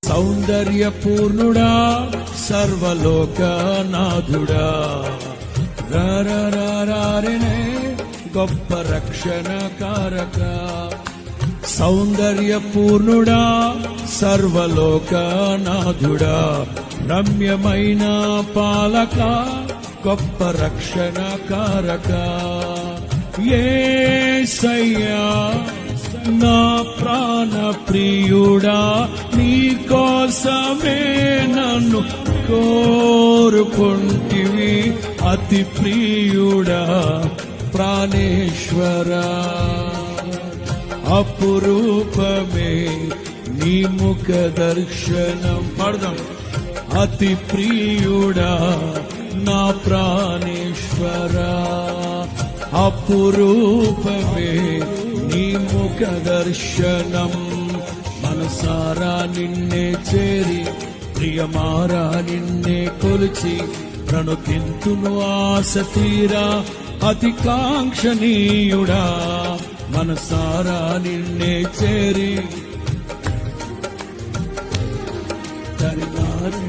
సౌందర్యపూర్ణుడా సర్వలోకనాథుడా రారనే గొప్ప రక్షణ కారక. సౌందర్యపూర్ణుడా సర్వలోకనాథుడా రమ్యమైన పాలక గొప్ప రక్షణ కారక. యేసయ్యా నా ప్రాణ ప్రియుడా నీ కోసమే నన్ను కోరుకుంటివి అతి ప్రియుడా ప్రాణేశ్వరా. అపురూపమే నీ ముఖ దర్శనం పడదాం. అతి ప్రియుడా నా ప్రాణేశ్వరా అపురూపమే నీ ముఖ దర్శనం. మనసారా నిన్నే చేరి ప్రియమారా నిన్నే కొలిచి ప్రణుతింతును ఆశ తీరా అతి కాంక్షణీయుడా. మనసారా నిన్నే చేరి తరినారే